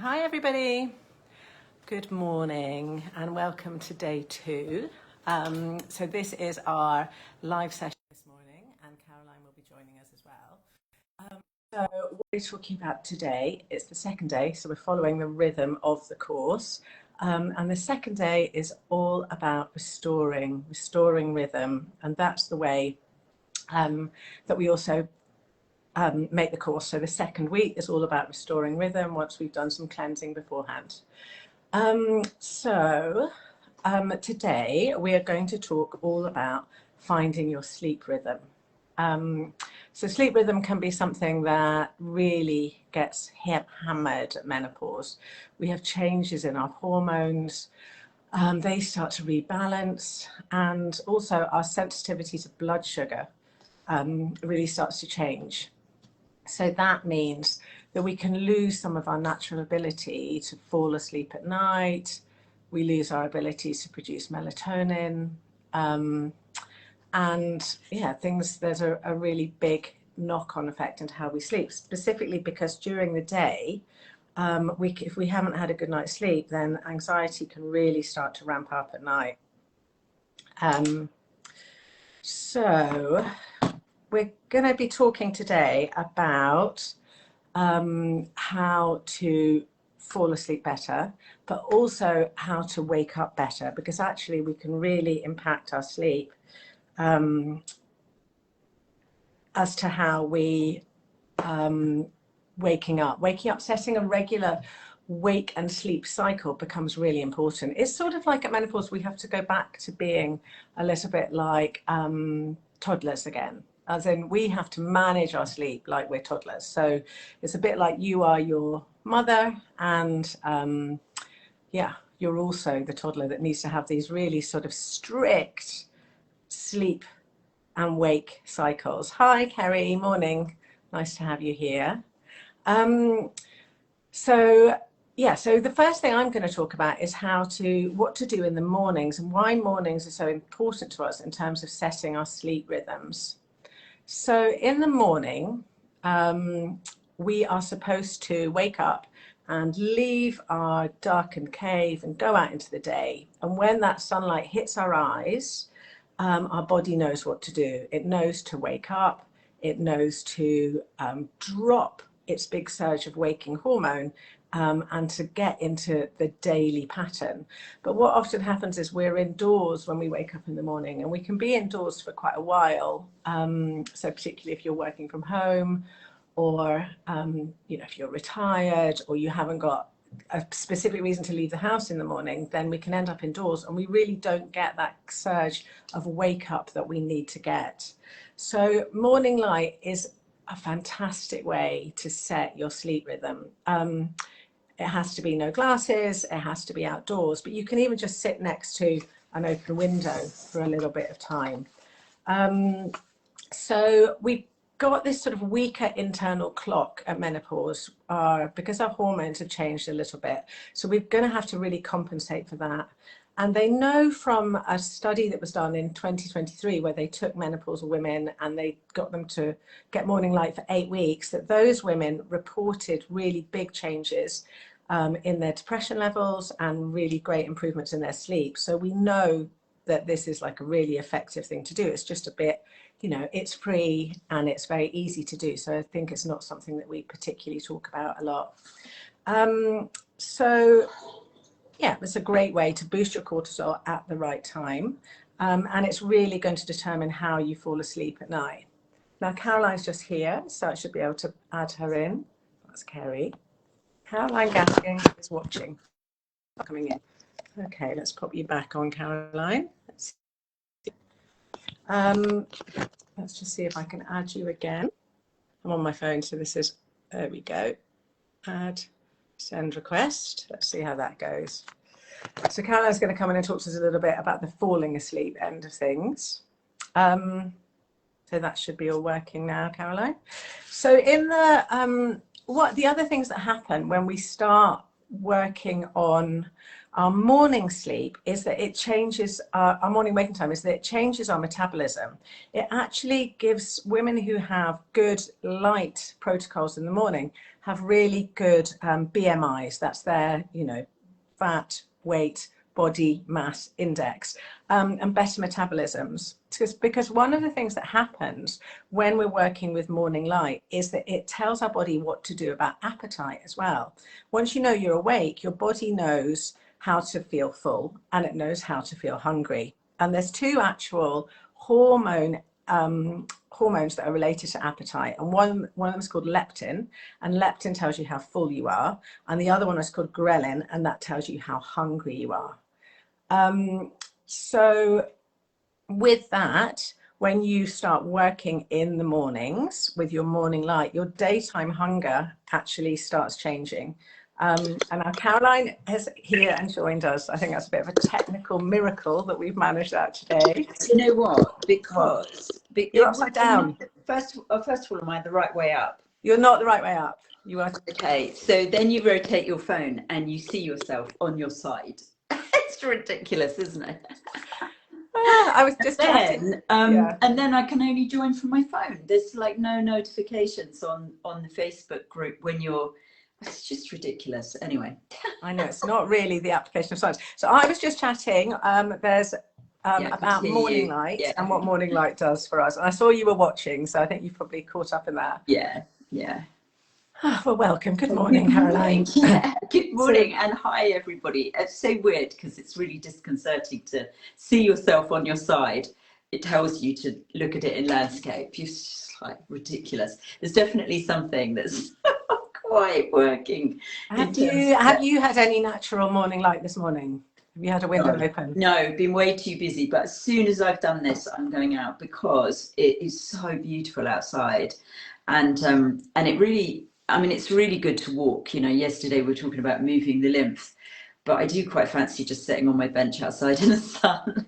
Hi everybody, good morning and welcome to day 2. So this is our live session this morning and Caroline will be joining us as well. So what we're talking about today, it's the second day, so we're following the rhythm of the course. And the second day is all about restoring rhythm, and that's the way that we also make the course. So the second week is all about restoring rhythm once we've done some cleansing beforehand. Today we are going to talk all about finding your sleep rhythm. So sleep rhythm can be something that really gets hammered at menopause. We have changes in our hormones. They start to rebalance, and also our sensitivity to blood sugar really starts to change. So that means that we can lose some of our natural ability to fall asleep at night. We lose our ability to produce melatonin. There's a really big knock-on effect into how we sleep, specifically because during the day, if we haven't had a good night's sleep, then anxiety can really start to ramp up at night. We're going to be talking today about how to fall asleep better, but also how to wake up better, because actually we can really impact our sleep as to how we waking up, setting a regular wake and sleep cycle becomes really important. It's sort of like at menopause, we have to go back to being a little bit like toddlers again. As in, we have to manage our sleep like we're toddlers. So it's a bit like you are your mother, and you're also the toddler that needs to have these really sort of strict sleep and wake cycles. Hi, Kerry, morning. Nice to have you here. So the first thing I'm going to talk about is what to do in the mornings and why mornings are so important to us in terms of setting our sleep rhythms. So in the morning, we are supposed to wake up and leave our darkened cave and go out into the day. And when that sunlight hits our eyes, our body knows what to do. It knows to wake up. It knows to drop its big surge of waking hormone and to get into the daily pattern. But what often happens is we're indoors when we wake up in the morning, and we can be indoors for quite a while. So particularly if you're working from home, or if you're retired, or you haven't got a specific reason to leave the house in the morning, then we can end up indoors and we really don't get that surge of wake up that we need to get. So morning light is a fantastic way to set your sleep rhythm. It has to be no glasses, it has to be outdoors, but you can even just sit next to an open window for a little bit of time. So we've got this sort of weaker internal clock at menopause because our hormones have changed a little bit. So we're going to have to really compensate for that. And they know from a study that was done in 2023, where they took menopausal women and they got them to get morning light for 8 weeks, that those women reported really big changes in their depression levels and really great improvements in their sleep. So we know that this is like a really effective thing to do. It's just a bit, it's free and it's very easy to do. So I think it's not something that we particularly talk about a lot. It's a great way to boost your cortisol at the right time. And it's really going to determine how you fall asleep at night. Now, Caroline's just here, so I should be able to add her in. That's Kerry. Caroline Gasking is watching. Coming in. Okay, let's pop you back on, Caroline. Let's just see if I can add you again. I'm on my phone, so there we go. Add, send request. Let's see how that goes. So Caroline's going to come in and talk to us a little bit about the falling asleep end of things. So that should be all working now, Caroline. So in the other things that happen when we start working on Our morning sleep is that it changes, our morning waking time is that it changes our metabolism. It actually gives women who have good light protocols in the morning, have really good BMIs. That's their, fat, weight, body mass index, and better metabolisms. Because one of the things that happens when we're working with morning light is that it tells our body what to do about appetite as well. Once you know you're awake, your body knows how to feel full and it knows how to feel hungry. And there's two actual hormones that are related to appetite, and one of them is called leptin, and leptin tells you how full you are, and the other one is called ghrelin, and that tells you how hungry you are. So with that, when you start working in the mornings with your morning light, your daytime hunger actually starts changing. And now Caroline is here and joined us. I think that's a bit of a technical miracle that we've managed that today. You know what? Because you're upside down. First of all, am I the right way up? You're not the right way up. You are. Okay, so then you rotate your phone and you see yourself on your side. It's ridiculous, isn't it? I was just chatting. And then I can only join from my phone. There's like no notifications on the Facebook group when you're. It's just ridiculous. Anyway, I know it's not really the application of science. So I was just chatting. There's about morning light and what morning light does for us. And I saw you were watching, so I think you've probably caught up in that. Yeah. Well, welcome. Good morning, Caroline. Yeah. Good morning and hi, everybody. It's so weird because it's really disconcerting to see yourself on your side. It tells you to look at it in landscape. You're just like ridiculous. There's definitely something that's quite working. Have you had any natural morning light this morning? Have you had a window open? No, been way too busy. But as soon as I've done this, I'm going out because it is so beautiful outside, and it really, I mean, it's really good to walk. Yesterday we were talking about moving the lymph, but I do quite fancy just sitting on my bench outside in the sun.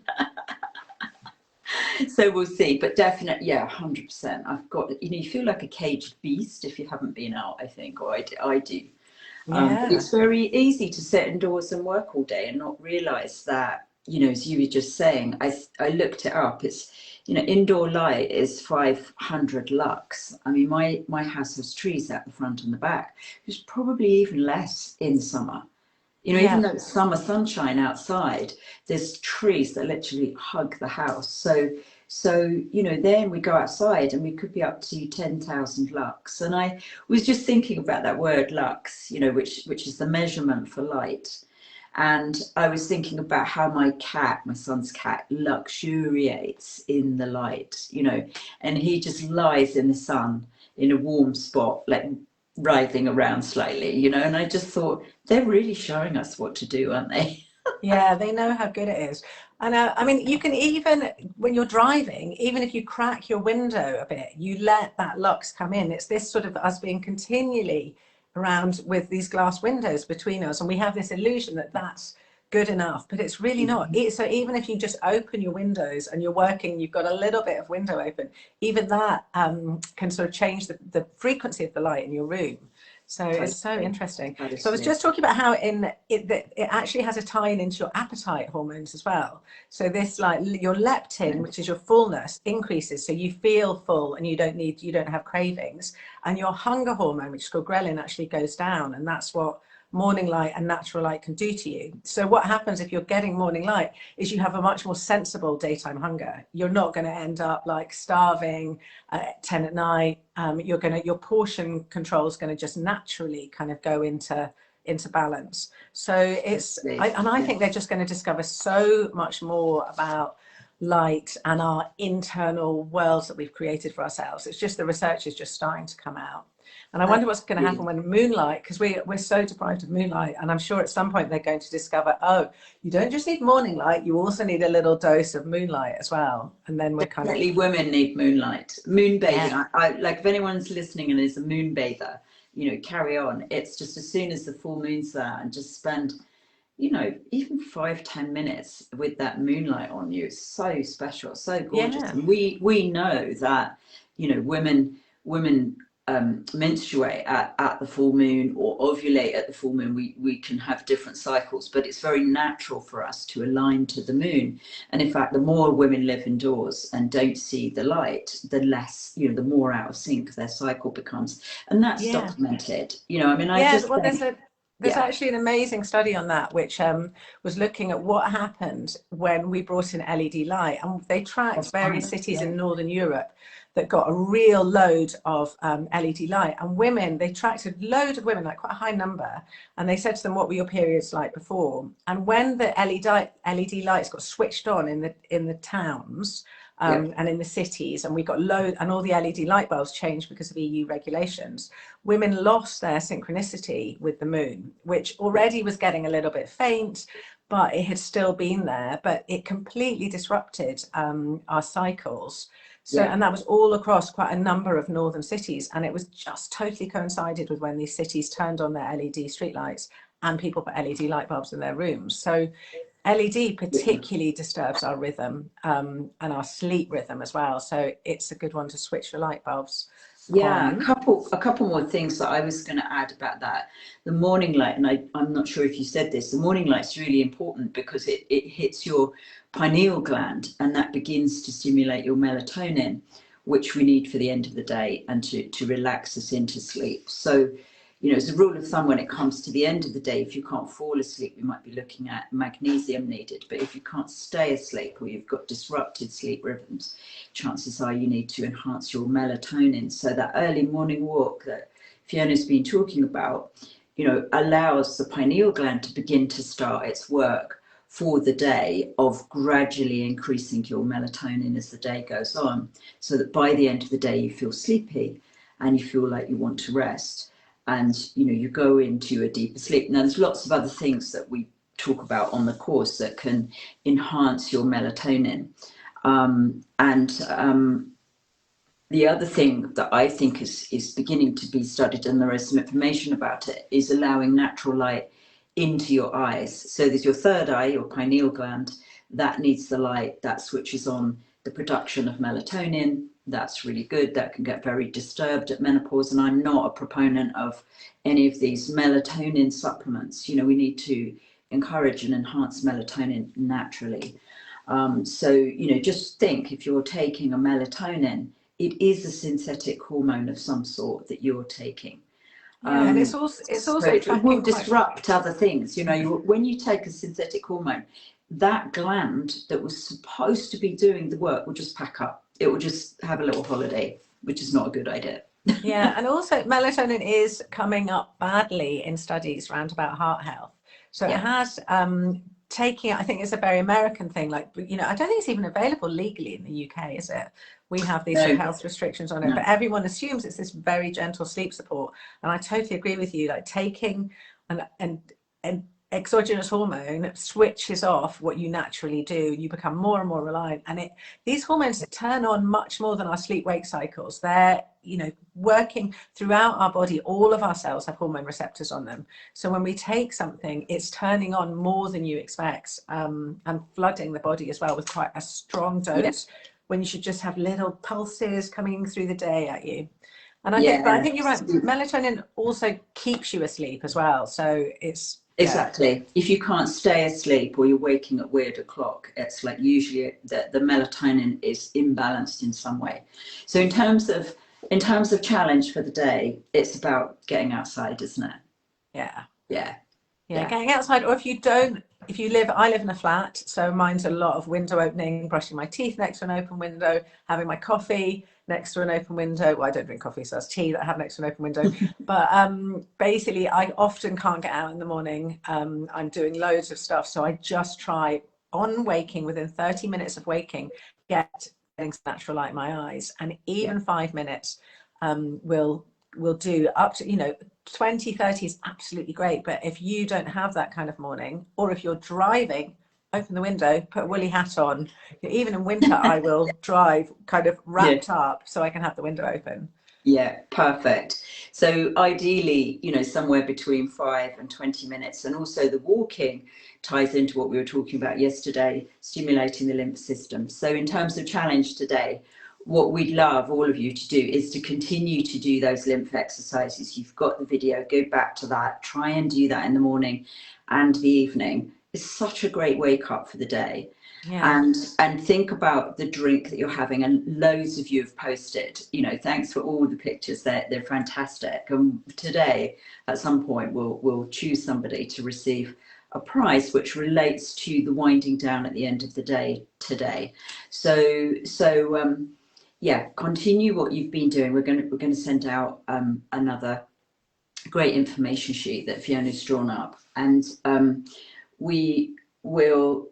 So we'll see, but definitely, 100%. I've got, you feel like a caged beast if you haven't been out, I think, or I do. But it's very easy to sit indoors and work all day and not realize that, as you were just saying, I looked it up. It's, indoor light is 500 lux. I mean, my house has trees out the front and the back. It's probably even less in summer. Even though it's summer sunshine outside, there's trees that literally hug the house. So then we go outside and we could be up to 10,000 lux. And I was just thinking about that word lux, which is the measurement for light. And I was thinking about how my son's cat, luxuriates in the light, and he just lies in the sun in a warm spot, like writhing around slightly, and I just thought they're really showing us what to do, aren't they? Yeah, they know how good it is. And I mean, you can even, when you're driving, even if you crack your window a bit, you let that lux come in. It's this sort of us being continually around with these glass windows between us, and we have this illusion that that's good enough, but it's really not. So even if you just open your windows and you're working, you've got a little bit of window open, even that can sort of change the frequency of the light in your room. So it's so interesting. So I was just talking about how it actually has a tie-in into your appetite hormones as well. So this, like, your leptin, which is your fullness, increases, so you feel full and you don't have cravings, and your hunger hormone, which is called ghrelin, actually goes down, and that's what morning light and natural light can do to you. So what happens if you're getting morning light is you have a much more sensible daytime hunger. You're not going to end up like starving at 10 at night. Your portion control is going to just naturally kind of go into balance. So I think they're just going to discover so much more about light and our internal worlds that we've created for ourselves. It's just the research is just starting to come out. And I wonder what's going to happen when moonlight, because we're so deprived of moonlight, and I'm sure at some point they're going to discover, you don't just need morning light, you also need a little dose of moonlight as well. And then we're definitely women need moonlight, moonbathing. Yeah. I like, if anyone's listening and is a moonbather, carry on. It's just as soon as the full moon's there, and just spend, even 5-10 minutes with that moonlight on you. It's so special, so gorgeous. Yeah. And we know that, women menstruate at the full moon or ovulate at the full moon. We can have different cycles, but it's very natural for us to align to the moon. And in fact, the more women live indoors and don't see the light, the less, you know, the more out of sync their cycle becomes. And that's documented. You know, I mean, I just well, think, there's actually an amazing study on that, which was looking at what happened when we brought in LED light, and they tracked various cities in Northern Europe that got a real load of LED light, and women, they tracked a load of women, like quite a high number, and they said to them, what were your periods like before? And when the LED lights got switched on in the towns, and in the cities, and we got and all the LED light bulbs changed because of EU regulations, women lost their synchronicity with the moon, which already was getting a little bit faint, but it had still been there, but it completely disrupted our cycles. So, and that was all across quite a number of northern cities, and it was just totally coincided with when these cities turned on their LED streetlights and people put LED light bulbs in their rooms. So LED particularly disturbs our rhythm and our sleep rhythm as well. So it's a good one to switch your light bulbs on. A couple more things that I was going to add about that. The morning light, and I'm not sure if you said this, the morning light's really important because it hits your pineal gland, and that begins to stimulate your melatonin, which we need for the end of the day and to relax us into sleep. So, you know, as a rule of thumb, when it comes to the end of the day, if you can't fall asleep, we might be looking at magnesium needed. But if you can't stay asleep or you've got disrupted sleep rhythms, chances are you need to enhance your melatonin. So that early morning walk that Fiona's been talking about, you know, allows the pineal gland to begin to start its work for the day of gradually increasing your melatonin as the day goes on, so that by the end of the day you feel sleepy and you feel like you want to rest. And, you know, you go into a deeper sleep. Now, there's lots of other things that we talk about on the course that can enhance your melatonin. The other thing that I think is beginning to be studied, and there is some information about it, is allowing natural light into your eyes. So there's your third eye, your pineal gland, that needs the light, that switches on the production of melatonin. That's really good. That can get very disturbed at menopause, and I'm not a proponent of any of these melatonin supplements. You know, we need to encourage and enhance melatonin naturally. So, you know, just think, if you're taking a melatonin, it is a synthetic hormone of some sort that you're taking. And it's also it will disrupt other things. You know, when you take a synthetic hormone, that gland that was supposed to be doing the work will just pack up. It will just have a little holiday, which is not a good idea. And also melatonin is coming up badly in studies around about heart health. So it has taking it, I think it's a very American thing. Like, you know, I don't think it's even available legally in the UK, is it? We have these sort of health restrictions on it, but everyone assumes it's this very gentle sleep support. And I totally agree with you. Like, taking an exogenous hormone switches off what you naturally do. You become more and more reliant, and these hormones turn on much more than our sleep-wake cycles. They're, you know, working throughout our body. All of our cells have hormone receptors on them. So when we take something, it's turning on more than you expect, and flooding the body as well with quite a strong dose, when you should just have little pulses coming through the day at you. And I think you're right. Melatonin also keeps you asleep as well. So it's exactly. If you can't stay asleep or you're waking at weird o'clock, it's like usually the melatonin is imbalanced in some way. So in terms of challenge for the day, it's about getting outside, isn't it? Yeah, getting outside. Or I live in a flat, so mine's a lot of window opening, brushing my teeth next to an open window, having my coffee next to an open window. Well, I don't drink coffee, so that's tea that I have next to an open window. But basically, I often can't get out in the morning. I'm doing loads of stuff, so I just try, on waking, within 30 minutes of waking, getting some natural light in my eyes, and even 5 minutes will do. Up to, you know, 20, 30 is absolutely great. But if you don't have that kind of morning, or if you're driving, open the window, put a woolly hat on. Even in winter, I will drive kind of wrapped up so I can have the window open. Yeah, perfect. So ideally, you know, somewhere between 5 and 20 minutes. And also the walking ties into what we were talking about yesterday, stimulating the lymph system. So in terms of challenge today, what we'd love all of you to do is to continue to do those lymph exercises. You've got the video, go back to that, try and do that in the morning and the evening. It's such a great wake up for the day. Yeah. And think about the drink that you're having, and loads of you have posted, you know, thanks for all the pictures, they're fantastic. And today at some point we'll choose somebody to receive a prize which relates to the winding down at the end of the day today. So yeah, continue what you've been doing. We're going to send out another great information sheet that Fiona's drawn up, and we will.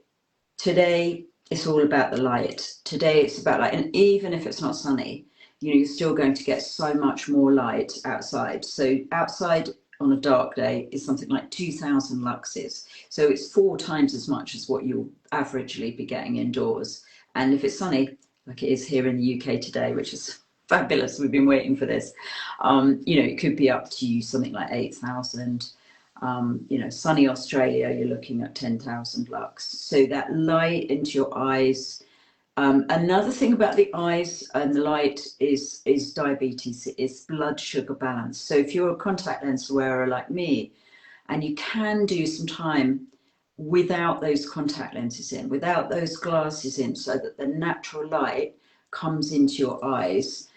Today it's all about the light. Today it's about light, and even if it's not sunny, you know, you're still going to get so much more light outside. So outside on a dark day is something like 2,000 luxes. So it's 4 times as much as what you'll averagely be getting indoors. And if it's sunny, like it is here in the UK today, which is fabulous, we've been waiting for this, you know, it could be up to something like 8,000. You know, sunny Australia, you're looking at 10,000 lux. So that light into your eyes. Another thing about the eyes and the light is diabetes, is blood sugar balance. So if you're a contact lens wearer like me, and you can do some time without those contact lenses in, without those glasses in, so that the natural light comes into your eyes,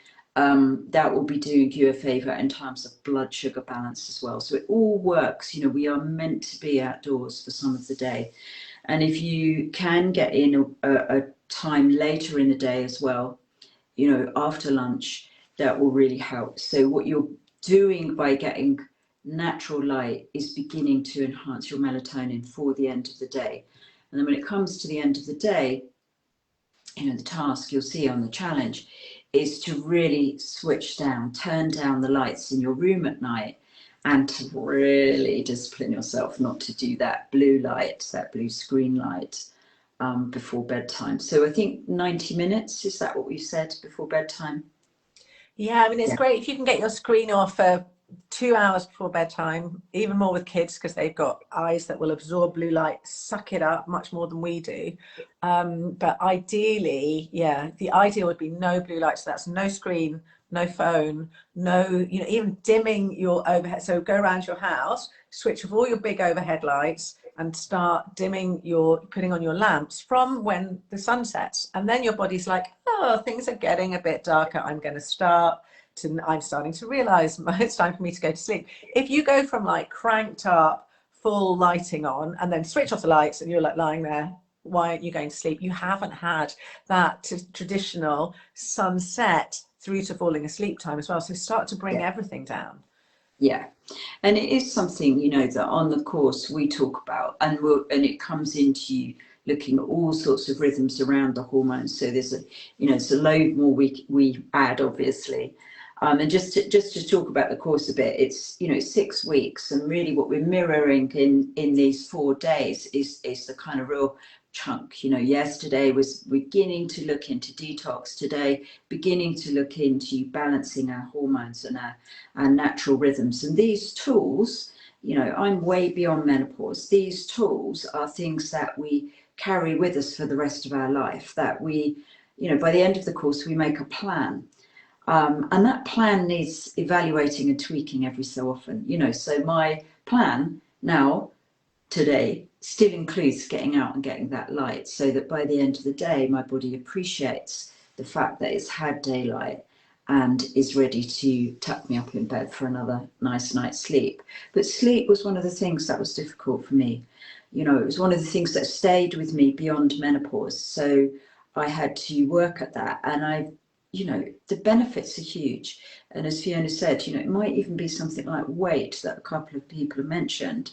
that will be doing you a favor in terms of blood sugar balance as well. So it all works. You know, we are meant to be outdoors for some of the day. And if you can get in a time later in the day as well, you know, after lunch, that will really help. So what you're doing by getting natural light is beginning to enhance your melatonin for the end of the day. And then when it comes to the end of the day, you know, the task you'll see on the challenge is to really switch down, turn down the lights in your room at night, and to really discipline yourself not to do that blue light, that blue screen light, before bedtime. So I think 90 minutes, is that what we said, before bedtime? Yeah, I mean, it's great if you can get your screen off for 2 hours before bedtime, even more with kids, because they've got eyes that will absorb blue light, suck it up much more than we do. But ideally, yeah, the ideal would be no blue light. So that's no screen, no phone, no, you know, even dimming your overhead. So go around your house, switch off all your big overhead lights, and start dimming putting on your lamps from when the sun sets. And then your body's like, oh, things are getting a bit darker. I'm starting to realize it's time for me to go to sleep. If you go from like cranked up, full lighting on, and then switch off the lights and you're like lying there, why aren't you going to sleep? You haven't had that traditional sunset through to falling asleep time as well. So start to bring everything down. Yeah, and it is something, you know, that on the course we talk about, and it comes into looking at all sorts of rhythms around the hormones. So there's it's a load more we add, obviously. And just to talk about the course a bit, it's 6 weeks, and really what we're mirroring in these 4 days is the kind of real chunk. You know, yesterday was beginning to look into detox, today beginning to look into balancing our hormones and our natural rhythms. And these tools, you know, I'm way beyond menopause. These tools are things that we carry with us for the rest of our life, that we, you know, by the end of the course we make a plan. And that plan needs evaluating and tweaking every so often, you know. So my plan now, today, still includes getting out and getting that light, so that by the end of the day, my body appreciates the fact that it's had daylight and is ready to tuck me up in bed for another nice night's sleep. But sleep was one of the things that was difficult for me. You know, it was one of the things that stayed with me beyond menopause. So I had to work at that, and the benefits are huge. And as Fiona said, you know, it might even be something like weight that a couple of people have mentioned.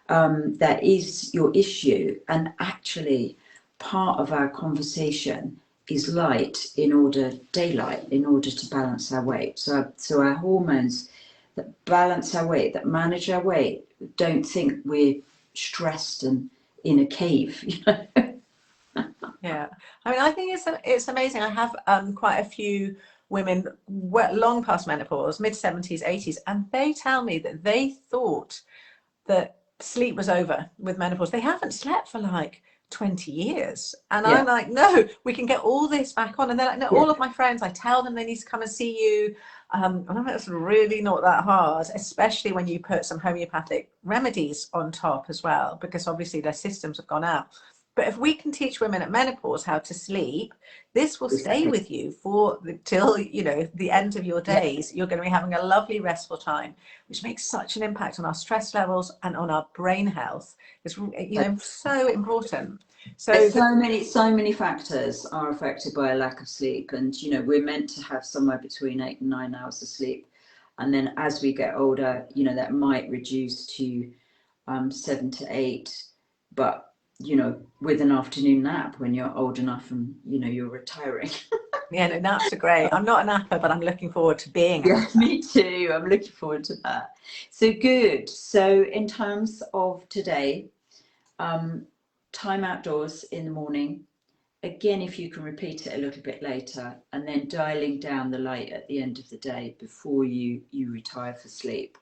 That is your issue. And actually, part of our conversation is daylight, in order to balance our weight. So our hormones that balance our weight, that manage our weight, don't think we're stressed and in a cave, you know. Yeah, I mean, I think it's amazing. I have quite a few women long past menopause, mid-70s, 80s, and they tell me that they thought that sleep was over with menopause. They haven't slept for like 20 years. And I'm like, no, we can get all this back on. And they're like, no, all of my friends, I tell them they need to come and see you. And I'm like, it's really not that hard, especially when you put some homeopathic remedies on top as well, because obviously their systems have gone out. But if we can teach women at menopause how to sleep, this will stay with you for till, you know, the end of your days. You're going to be having a lovely restful time, which makes such an impact on our stress levels and on our brain health. It's, you know, so important. So so many factors are affected by a lack of sleep, and you know, we're meant to have somewhere between 8 and 9 hours of sleep, and then as we get older, you know, that might reduce to 7 to 8, but you know, with an afternoon nap when you're old enough and you know you're retiring. Yeah, no, naps are great. I'm not a napper, but I'm looking forward to being. Yeah, me too. I'm looking forward to that. So good. So in terms of today, time outdoors in the morning. Again, if you can repeat it a little bit later, and then dialing down the light at the end of the day before you retire for sleep.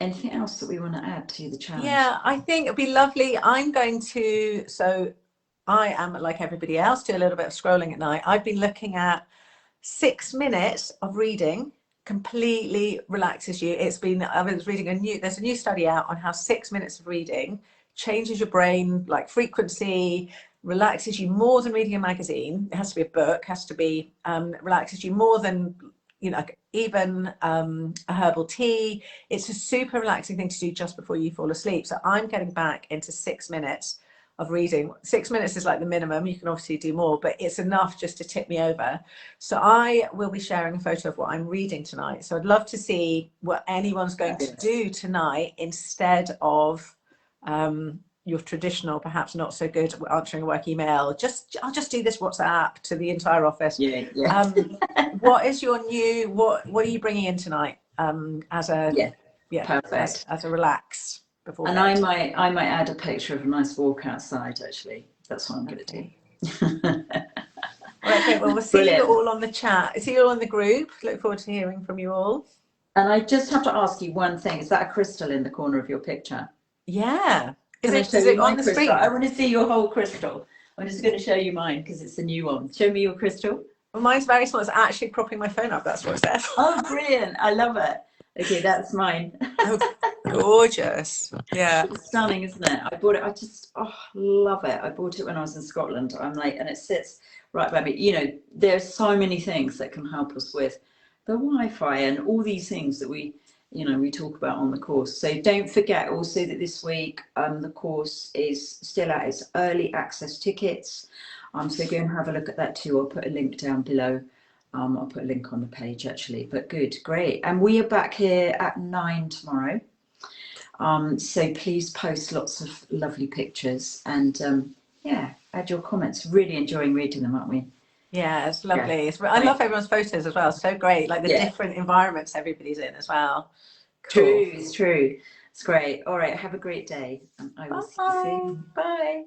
Anything else that we want to add to the challenge? Yeah, I think it'd be lovely. I'm going to, so I am like everybody else, do a little bit of scrolling at night. I've been looking at 6 minutes of reading completely relaxes you. I was reading there's a new study out on how 6 minutes of reading changes your brain, like frequency, relaxes you more than reading a magazine. It has to be a book, has to be, relaxes you more than, you know, even a herbal tea. It's a super relaxing thing to do just before you fall asleep. So I'm getting back into 6 minutes of reading. 6 minutes is like the minimum. You can obviously do more, but it's enough just to tip me over. So I will be sharing a photo of what I'm reading tonight. So I'd love to see what anyone's going to do tonight instead of your traditional, perhaps not so good answering a work email. I'll just do this WhatsApp to the entire office. What is your new, what are you bringing in tonight as a perfect as a relax before and bed? I might add a picture of a nice walk outside. Actually, that's what I'm going to do. All right, great. Well, we'll see you all on the chat. See you all in the group. Look forward to hearing from you all. And I just have to ask you one thing. Is that a crystal in the corner of your picture? Yeah. Is it on the screen? I want to see your whole crystal. I'm just going to show you mine because it's a new one. Show me your crystal. Well, mine's very small. It's actually propping my phone up. That's what it says. Oh, brilliant. I love it. Okay, that's mine. Oh, gorgeous. Yeah. It's stunning, isn't it? I bought it. I just love it. I bought it when I was in Scotland. I'm like, and it sits right by me. You know, there's so many things that can help us with the Wi-Fi and all these things that we talk about on the course. So don't forget also that this week the course is still at its early access tickets. So go and have a look at that too. I'll put a link down below. I'll put a link on the page actually. But good, great. And we are back here at 9 tomorrow. So please post lots of lovely pictures and add your comments. Really enjoying reading them, aren't we? Yeah, it's lovely. I love everyone's photos as well. So great. Like the different environments everybody's in as well. Cool. True, it's true. It's great. All right, have a great day. And I will see you soon. Bye.